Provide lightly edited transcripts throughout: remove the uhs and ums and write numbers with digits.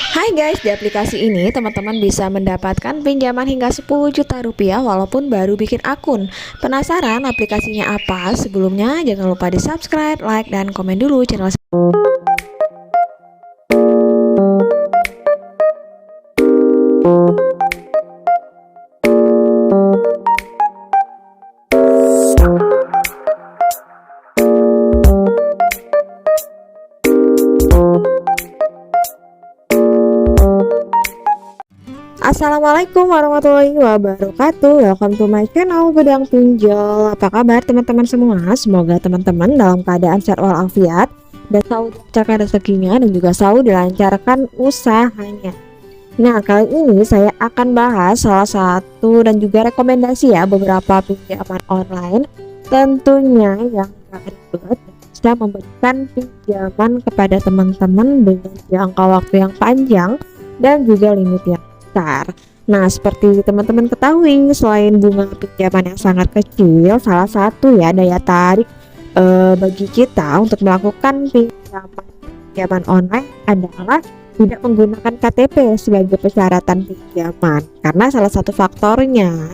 Hai guys, di aplikasi ini teman-teman bisa mendapatkan pinjaman hingga 10 juta rupiah walaupun baru bikin akun. Penasaran aplikasinya apa? Sebelumnya jangan lupa di subscribe, like, dan komen dulu channel. Assalamualaikum warahmatullahi wabarakatuh. Welcome to my channel Gudang Pinjol. Apa kabar teman-teman semua? Semoga teman-teman dalam keadaan sehat walafiat dan selalu dilancarkan rezekinya dan juga selalu dilancarkan usahanya. Nah, kali ini saya akan bahas salah satu dan juga rekomendasi ya beberapa pinjaman online tentunya yang gak ribet dan bisa memberikan pinjaman kepada teman-teman dengan jangka waktu yang panjang dan juga limit yang besar. Nah, seperti teman-teman ketahui, selain bunga pinjaman yang sangat kecil, salah satu ya daya tarik bagi kita untuk melakukan pinjaman online adalah tidak menggunakan KTP sebagai persyaratan pinjaman. Karena salah satu faktornya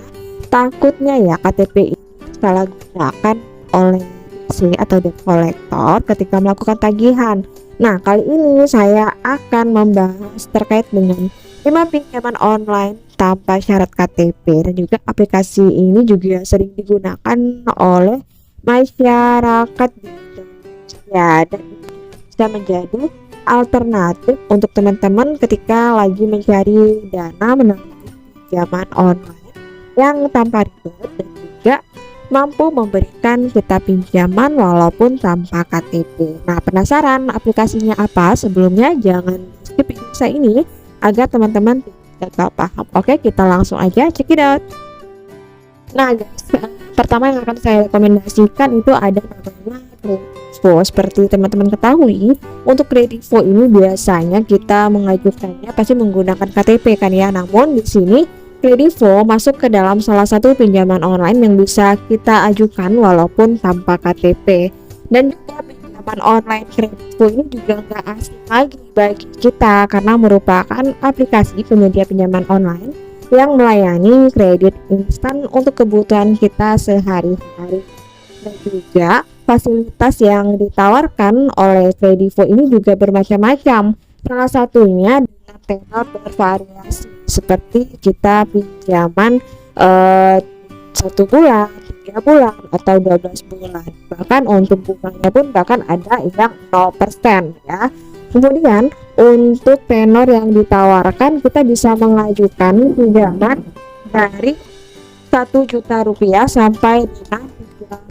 takutnya ya KTP ini salah gunakan oleh si atau debt collector ketika melakukan tagihan. Nah, kali ini saya akan membahas terkait dengan 5 pinjaman online tanpa syarat KTP, dan juga aplikasi ini juga sering digunakan oleh masyarakat di Indonesia dan bisa menjadi alternatif untuk teman-teman ketika lagi mencari dana melalui pinjaman online yang tanpa ribet dan juga mampu memberikan kita pinjaman walaupun tanpa KTP. Nah, penasaran aplikasinya apa? Sebelumnya jangan skip video saya ini agar teman-teman tidak paham. Oke, kita langsung aja check it out. Nah guys, pertama yang akan saya rekomendasikan itu ada namanya Kredivo. Seperti teman-teman ketahui, untuk Kredivo ini biasanya kita mengajukannya pasti menggunakan KTP kan ya. Namun di sini Kredivo masuk ke dalam salah satu pinjaman online yang bisa kita ajukan walaupun tanpa KTP. Dan juga pinjaman online Kredivo ini juga nggak asing lagi bagi kita karena merupakan aplikasi penyedia pinjaman online yang melayani kredit instan untuk kebutuhan kita sehari-hari. Dan juga fasilitas yang ditawarkan oleh Kredivo ini juga bermacam-macam. Salah satunya dengan tenor bervariasi seperti kita pinjaman 1 bulan, 3 bulan, atau 12 bulan. Bahkan untuk bunganya pun bahkan ada yang 0% ya. Kemudian untuk tenor yang ditawarkan kita bisa mengajukan pinjaman dari 1 juta rupiah sampai dengan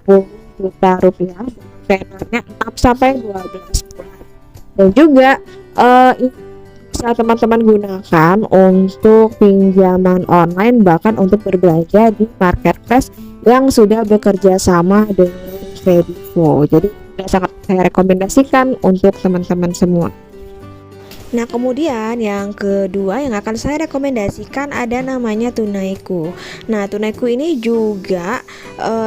30 juta rupiah dengan tenornya 6 sampai 12 bulan. Dan juga bisa teman-teman gunakan untuk pinjaman online, bahkan untuk berbelanja di marketplace yang sudah bekerja sama dengan Kredivo. Jadi sangat saya rekomendasikan untuk teman-teman semua. Nah, kemudian yang kedua yang akan saya rekomendasikan ada namanya Tunaiku. Nah, Tunaiku ini juga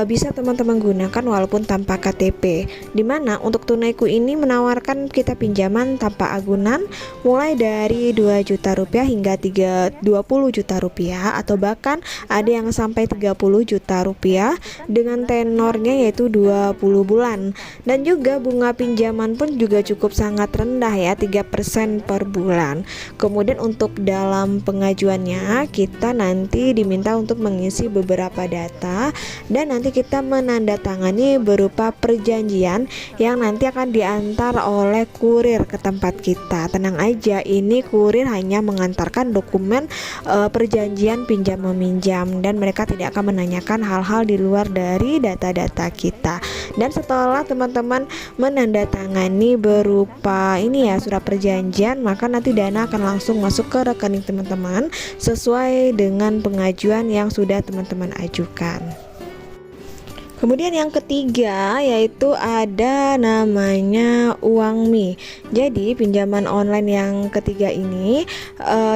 bisa teman-teman gunakan walaupun tanpa KTP. Dimana untuk Tunaiku ini menawarkan kita pinjaman tanpa agunan mulai dari 2 juta rupiah hingga 20 juta rupiah, atau bahkan ada yang sampai 30 juta rupiah dengan tenornya yaitu 20 bulan. Dan juga bunga pinjaman pun juga cukup sangat rendah ya, 3% per bulan. Kemudian untuk dalam pengajuannya kita nanti diminta untuk mengisi beberapa data dan nanti kita menandatangani berupa perjanjian yang nanti akan diantar oleh kurir ke tempat kita. Tenang aja, ini kurir hanya mengantarkan dokumen perjanjian pinjam meminjam dan mereka tidak akan menanyakan hal-hal di luar dari data-data kita. Dan setelah teman-teman menandatangani berupa ini ya surat perjanjian, maka nanti dana akan langsung masuk ke rekening teman-teman sesuai dengan pengajuan yang sudah teman-teman ajukan. Kemudian yang ketiga yaitu ada namanya Uangmi. Jadi pinjaman online yang ketiga ini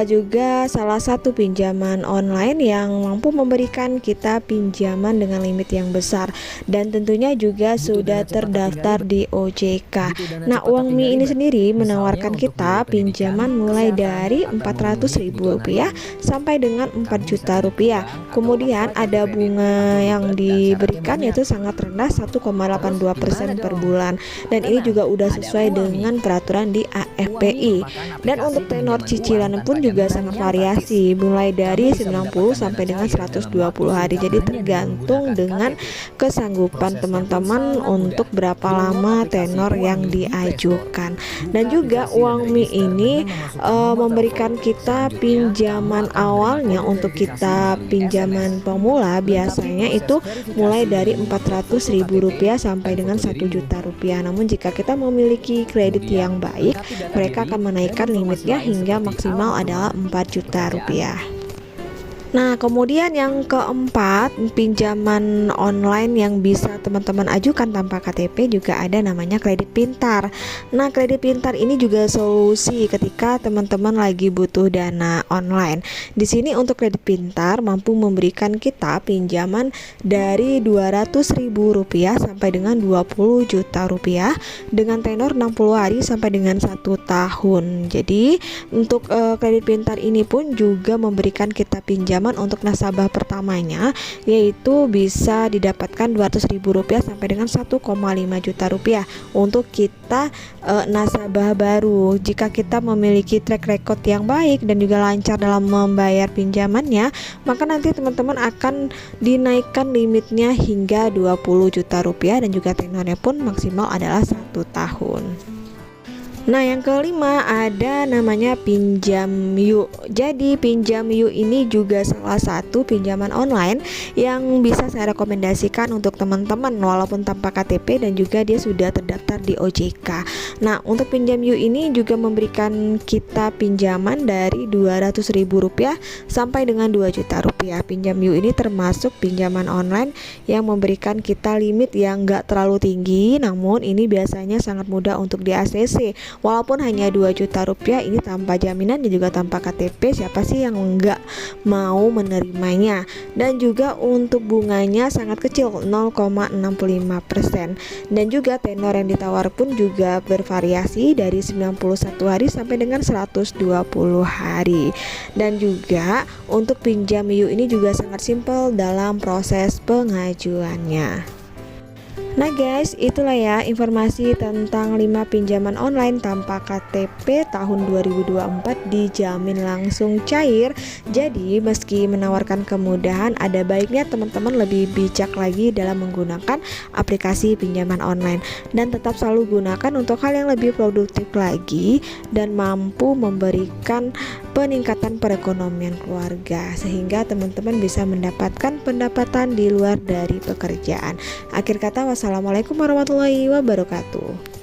juga salah satu pinjaman online yang mampu memberikan kita pinjaman dengan limit yang besar dan tentunya juga sudah terdaftar di OJK. Nah, Uangmi ini sendiri menawarkan kita pinjaman mulai dari Rp400.000 sampai dengan Rp4 juta. Kemudian ada bunga yang diberikan yaitu sangat rendah 1,82% per bulan, dan ini juga udah sesuai dengan peraturan di AFPI. Dan untuk tenor cicilan pun juga sangat variasi, mulai dari 90 sampai dengan 120 hari. Jadi tergantung dengan kesanggupan teman-teman untuk berapa lama tenor yang diajukan. Dan juga Uangmi ini memberikan kita pinjaman awalnya untuk kita pinjaman pemula biasanya itu mulai dari Rp400.000 sampai dengan Rp1 juta. Namun jika kita memiliki kredit yang baik, mereka akan menaikkan limitnya hingga maksimal adalah Rp4 juta. Nah, kemudian yang keempat, pinjaman online yang bisa teman-teman ajukan tanpa KTP juga ada namanya kredit pintar. Nah, kredit pintar ini juga solusi ketika teman-teman lagi butuh dana online. Di sini untuk kredit pintar mampu memberikan kita pinjaman dari Rp200.000 sampai dengan Rp20 juta dengan tenor 60 hari sampai dengan 1 tahun. Jadi, untuk kredit pintar ini pun juga memberikan kita pinjaman untuk nasabah pertamanya, yaitu bisa didapatkan Rp200.000 sampai dengan Rp1,5 juta untuk kita nasabah baru. Jika kita memiliki track record yang baik dan juga lancar dalam membayar pinjamannya, maka nanti teman-teman akan dinaikkan limitnya hingga Rp20 juta dan juga tenornya pun maksimal adalah 1 tahun. Nah, yang kelima ada namanya Pinjam Yuk. Jadi Pinjam Yuk ini juga salah satu pinjaman online yang bisa saya rekomendasikan untuk teman-teman walaupun tanpa KTP dan juga dia sudah terdaftar di OJK. Nah, untuk Pinjam Yuk ini juga memberikan kita pinjaman dari Rp200.000 sampai dengan Rp2 juta. Pinjam Yuk ini termasuk pinjaman online yang memberikan kita limit yang enggak terlalu tinggi, namun ini biasanya sangat mudah untuk di ACC. Walaupun hanya Rp2 juta ini tanpa jaminan dan juga tanpa KTP, siapa sih yang enggak mau menerimanya? Dan juga untuk bunganya sangat kecil 0,65%, dan juga tenor yang ditawar pun juga bervariasi dari 91 hari sampai dengan 120 hari. Dan juga untuk Pinjam Yuk ini juga sangat simpel dalam proses pengajuannya. Nah guys, itulah ya informasi tentang 5 pinjaman online tanpa KTP tahun 2024 dijamin langsung cair. Jadi meski menawarkan kemudahan, ada baiknya teman-teman lebih bijak lagi dalam menggunakan aplikasi pinjaman online, dan tetap selalu gunakan untuk hal yang lebih produktif lagi dan mampu memberikan peningkatan perekonomian keluarga, sehingga teman-teman bisa mendapatkan pendapatan di luar dari pekerjaan. Akhir kata, wassalamualaikum warahmatullahi wabarakatuh.